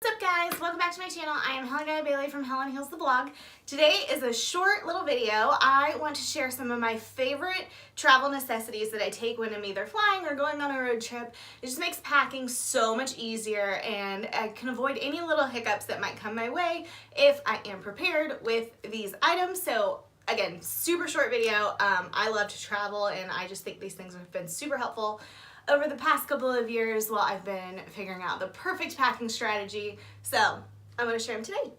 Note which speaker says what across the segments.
Speaker 1: What's up guys? Welcome back to my channel. I am Helen from Hel On Heels, the blog. Today is a short little video. I want to share some of my favorite travel necessities that I take when I'm either flying or going on a road trip. It just makes packing so much easier and I can avoid any little hiccups that might come my way if I am prepared with these items. So again, super short video. I love to travel and I just think these things have been super helpful over the past couple of years while I've been figuring out the perfect packing strategy. So I'm going to share them today.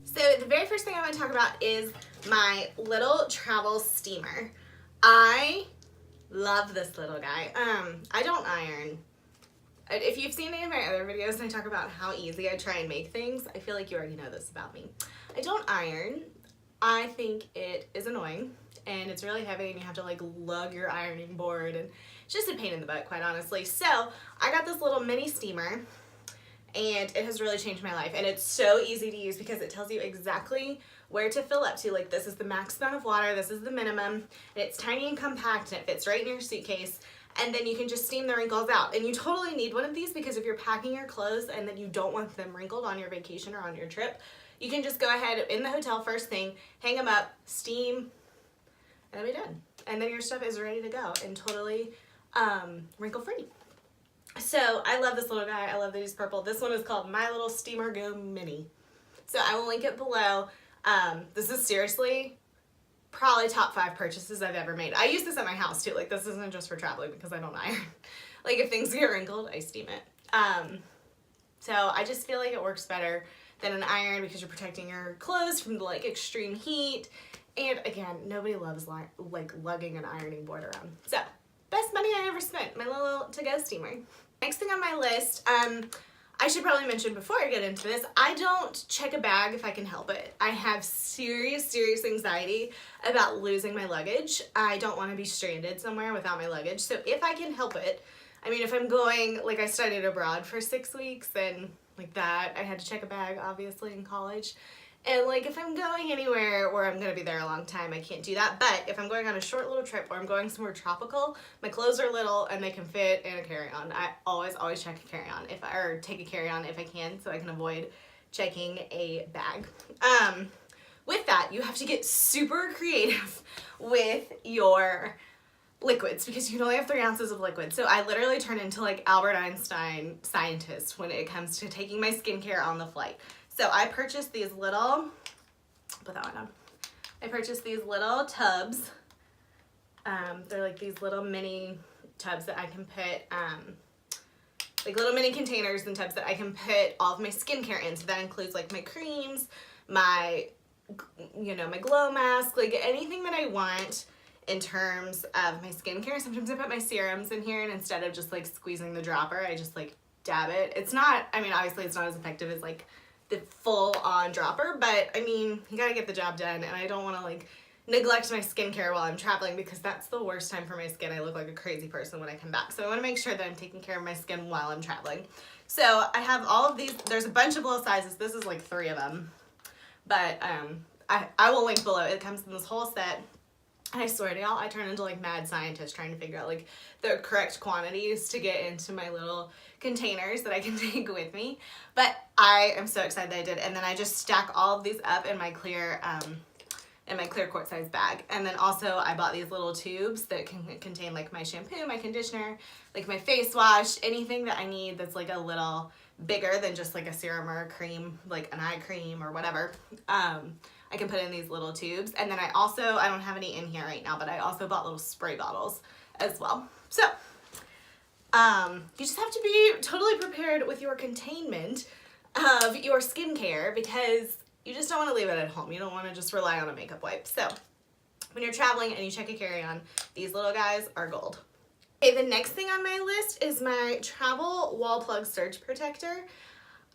Speaker 1: So the very first thing I want to talk about is my little travel steamer. I love this little guy. I don't iron. If you've seen any of my other videos and I talk about how easy I try and make things, I feel like you already know this about me. I don't iron. I think it is annoying and it's really heavy and you have to like lug your ironing board and it's just a pain in the butt, quite honestly. So I got this little mini steamer and it has really changed my life, and it's so easy to use because it tells you exactly where to fill up to. Like, this is the max amount of water, this is the minimum, and it's tiny and compact and it fits right in your suitcase, and then you can just steam the wrinkles out. And you totally need one of these because if you're packing your clothes and then you don't want them wrinkled on your vacation or on your trip, you can just go ahead in the hotel first thing, hang them up, steam, and then be done. And then your stuff is ready to go and totally wrinkle free. So I love this little guy. I love that he's purple. This one is called My Little Steamer Go Mini. So I will link it below. This is seriously probably top 5 purchases I've ever made. I use this at my house too. Like, this isn't just for traveling because I don't iron. Like, if things get wrinkled, I steam it. So I just feel like it works better than an iron because you're protecting your clothes from the like extreme heat. And again, nobody loves like lugging an ironing board around. So best money I ever spent, my little to-go steamer. Next thing on my list, I should probably mention before I get into this, I don't check a bag if I can help it. I have serious anxiety about losing my luggage. I don't want to be stranded somewhere without my luggage. So if I can help it, I mean, if I'm going, like I studied abroad for 6 weeks and like that, I had to check a bag obviously in college. And like, if I'm going anywhere where I'm gonna be there a long time, I can't do that. But if I'm going on a short little trip or I'm going somewhere tropical, my clothes are little and they can fit in a carry-on. I always check a carry-on or take a carry-on if I can, so I can avoid checking a bag. With that, you have to get super creative with your liquids because you can only have 3 ounces of liquid. So I literally turn into like Albert Einstein scientist when it comes to taking my skincare on the flight. So I purchased these little, put that one on. I purchased these little tubs. They're like these little mini tubs that I can put, like little mini containers and tubs that I can put all of my skincare in. So that includes like my creams, my, my glow mask, like anything that I want in terms of my skincare. Sometimes I put my serums in here and instead of just like squeezing the dropper, I just like dab it. It's not, I mean, obviously it's not as effective as like the full-on dropper, but I mean, you gotta get the job done, and I don't want to like neglect my skincare while I'm traveling because that's the worst time for my skin. I look like a crazy person when I come back, so I want to make sure that I'm taking care of my skin while I'm traveling. So I have all of these. There's a bunch of little sizes. This is like 3 of them, but I will link below. It comes in this whole set. And I swear to y'all, I turn into like mad scientist trying to figure out like the correct quantities to get into my little containers that I can take with me. But I am so excited that I did. And then I just stack all of these up in my clear quart size bag. And then also I bought these little tubes that can contain like my shampoo, my conditioner, like my face wash, anything that I need that's like a little bigger than just like a serum or a cream, like an eye cream or whatever. I can put in these little tubes. And then I don't have any in here right now, but I also bought little spray bottles as well. So you just have to be totally prepared with your containment of your skincare because you just don't want to leave it at home. You don't want to just rely on a makeup wipe. So when you're traveling and you check a carry-on, these little guys are gold. Okay, the next thing on my list is my travel wall plug surge protector.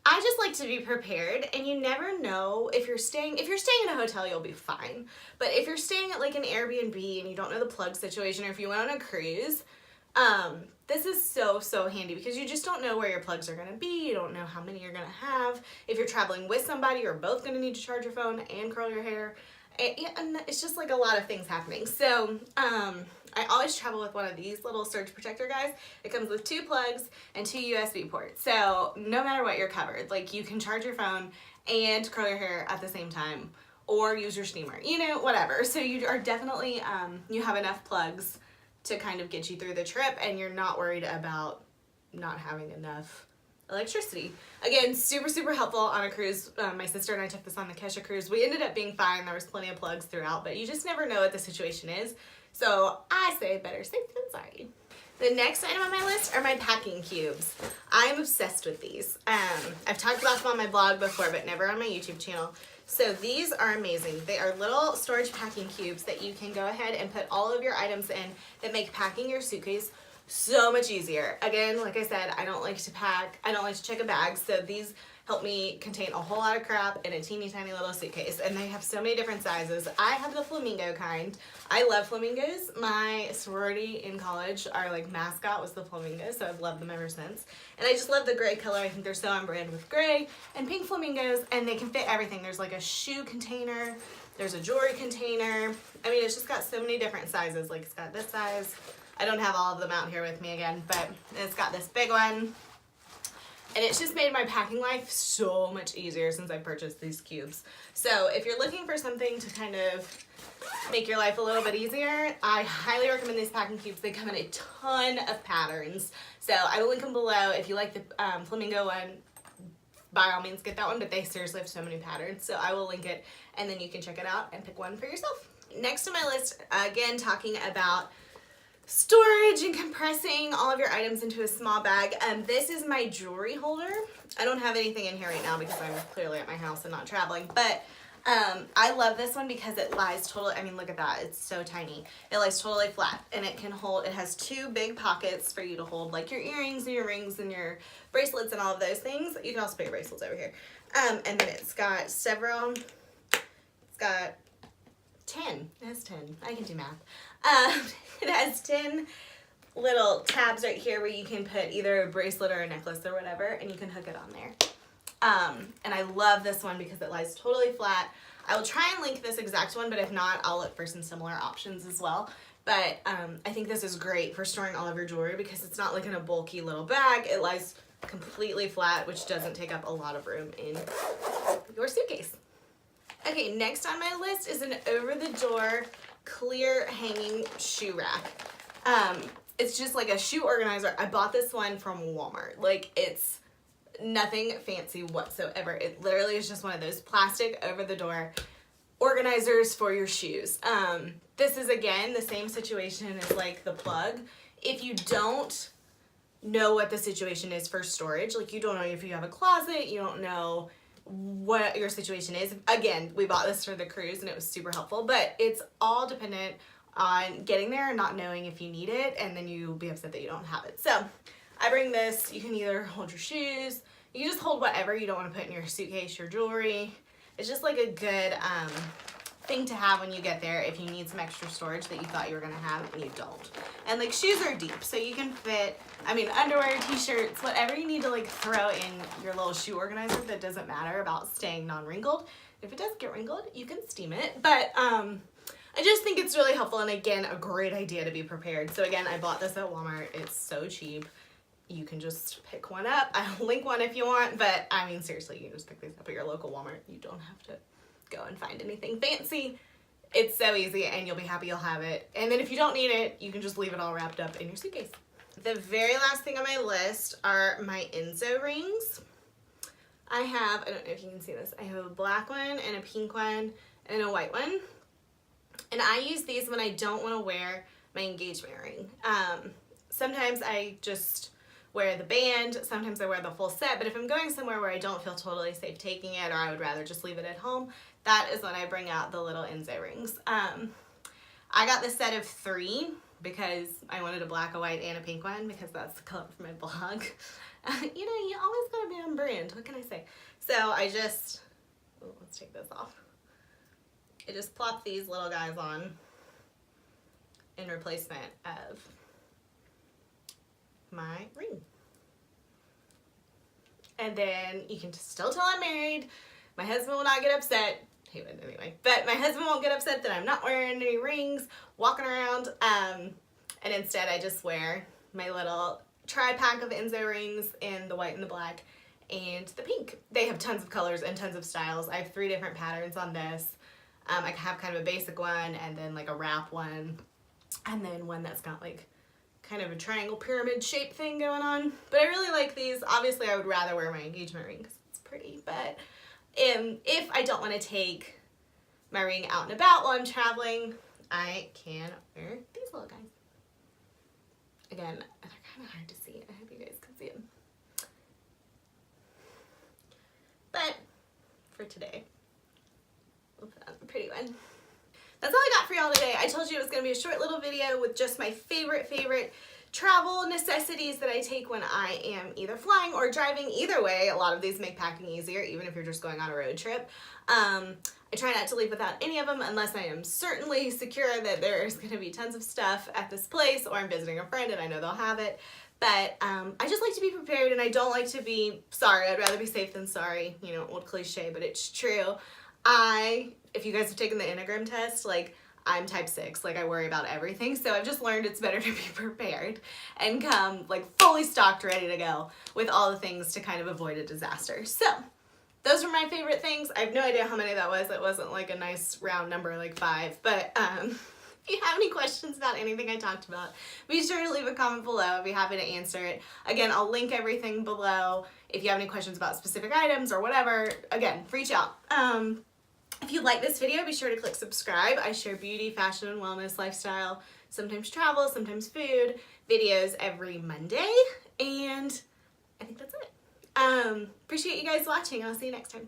Speaker 1: I just like to be prepared, and you never know if you're staying in a hotel, you'll be fine. But if you're staying at like an Airbnb and you don't know the plug situation, or if you went on a cruise, this is so handy because you just don't know where your plugs are going to be. You don't know how many you're going to have. If you're traveling with somebody, you're both going to need to charge your phone and curl your hair. And it's just like a lot of things happening. So I always travel with one of these little surge protector guys. It comes with 2 plugs and 2 USB ports. So no matter what, you're covered. Like, you can charge your phone and curl your hair at the same time, or use your steamer, you know, whatever. So you are definitely, you have enough plugs to kind of get you through the trip, and you're not worried about not having enough electricity. Again, super, super helpful on a cruise. My sister and I took this on the Kesha cruise. We ended up being fine. There was plenty of plugs throughout, but you just never know what the situation is. So I say better safe than sorry. The next item on my list are my packing cubes. I'm obsessed with these. I've talked about them on my blog before, but never on my YouTube channel. So these are amazing. They are little storage packing cubes that you can go ahead and put all of your items in that make packing your suitcase so much easier. Again, like I said, I don't like to pack, I don't like to check a bag, so these help me contain a whole lot of crap in a teeny tiny little suitcase, and they have so many different sizes. I have the flamingo kind. I love flamingos. My sorority in college, our like mascot was the flamingo, so I've loved them ever since. And I just love the gray color. I think they're so on brand with gray and pink flamingos, and they can fit everything. There's like a shoe container, there's a jewelry container. I mean, it's just got so many different sizes. Like, it's got this size. I don't have all of them out here with me again, but it's got this big one. And it's just made my packing life so much easier since I purchased these cubes. So if you're looking for something to kind of make your life a little bit easier, I highly recommend these packing cubes. They come in a ton of patterns. So I will link them below. If you like the flamingo one, by all means get that one, but they seriously have so many patterns. So I will link it, and then you can check it out and pick one for yourself. Next on my list, again, talking about storage and compressing all of your items into a small bag. This is my jewelry holder. I don't have anything in here right now because I'm clearly at my house and not traveling, but I love this one because it lies totally, I mean, look at that, it's so tiny. It lies totally flat, and it can hold, it has 2 big pockets for you to hold like your earrings and your rings and your bracelets and all of those things. You can also put your bracelets over here. And then it's got several, it's got 10, it has 10, I can do math. It has 10 little tabs right here where you can put either a bracelet or a necklace or whatever, and you can hook it on there. And I love this one because it lies totally flat. I will try and link this exact one, but if not, I'll look for some similar options as well. But I think this is great for storing all of your jewelry because it's not like in a bulky little bag. It lies completely flat, which doesn't take up a lot of room in your suitcase. Okay, next on my list is an over-the-door clear hanging shoe rack. It's just like a shoe organizer. I bought this one from Walmart. Like, it's nothing fancy whatsoever. It literally is just one of those plastic over-the-door organizers for your shoes. This is, again, the same situation as like the plug. If you don't know what the situation is for storage, like you don't know if you have a closet, you don't know what your situation is. Again, we bought this for the cruise and it was super helpful, but it's all dependent on getting there and not knowing if you need it, and then you'll be upset that you don't have it. So I bring this. You can either hold your shoes, you can just hold whatever you don't want to put in your suitcase, your jewelry. It's just like a good thing to have when you get there if you need some extra storage that you thought you were gonna have and you don't. And like, shoes are deep, so you can fit, I mean, underwear, t-shirts, whatever you need to like throw in your little shoe organizer that doesn't matter about staying non-wrinkled. If it does get wrinkled, you can steam it, but I just think it's really helpful, and again, a great idea to be prepared. So again, I bought this at Walmart. It's so cheap. You can just pick one up. I'll link one if you want, but I mean, seriously, you can just pick these up at your local Walmart. You don't have to go and find anything fancy. It's so easy, and you'll be happy you'll have it. And then if you don't need it, you can just leave it all wrapped up in your suitcase. The very last thing on my list are my Enzo rings. I don't know if you can see this, I have a black one and a pink one and a white one. And I use these when I don't want to wear my engagement ring. Sometimes I just wear the band, sometimes I wear the full set, but if I'm going somewhere where I don't feel totally safe taking it, or I would rather just leave it at home, that is when I bring out the little Enzo rings. I got the set of 3 because I wanted a black, a white, and a pink one because that's the color for my blog. You know, you always gotta be on brand, what can I say? So I just, let's take this off. I just plop these little guys on in replacement of my ring. And then you can still tell I'm married. My husband will not get upset. he would anyway. But my husband won't get upset that I'm not wearing any rings, walking around, and instead I just wear my little tri-pack of Enzo rings in the white and the black and the pink. They have tons of colors and tons of styles. I have 3 different patterns on this. I have kind of a basic one, and then like a wrap one, and then one that's got like kind of a triangle pyramid shape thing going on. But I really like these. Obviously I would rather wear my engagement ring because it's pretty, but if I don't want to take my ring out and about while I'm traveling, I can wear these little guys. Again, they're kind of hard to see. I hope you guys can see them. But for today, we'll put on the pretty one. That's all I got for y'all today. I told you it was going to be a short little video with just my favorite travel necessities that I take when I am either flying or driving. Either way, a lot of these make packing easier, even if you're just going on a road trip. I try not to leave without any of them unless I am certainly secure that there's going to be tons of stuff at this place, or I'm visiting a friend and I know they'll have it. But I just like to be prepared, and I don't like to be sorry. I'd rather be safe than sorry. You know, old cliche, but it's true. If you guys have taken the Enneagram test, like, I'm type 6, like I worry about everything, so I've just learned it's better to be prepared and come like fully stocked, ready to go with all the things to kind of avoid a disaster. So those are my favorite things. I have no idea how many that was. It wasn't like a nice round number like 5, but if you have any questions about anything I talked about, be sure to leave a comment below. I'd be happy to answer it. Again, I'll link everything below. If you have any questions about specific items or whatever, again, reach out. If you like this video, be sure to click subscribe. I share beauty, fashion, and wellness, lifestyle, sometimes travel, sometimes food, videos every Monday, and I think that's it. Appreciate you guys watching. I'll see you next time.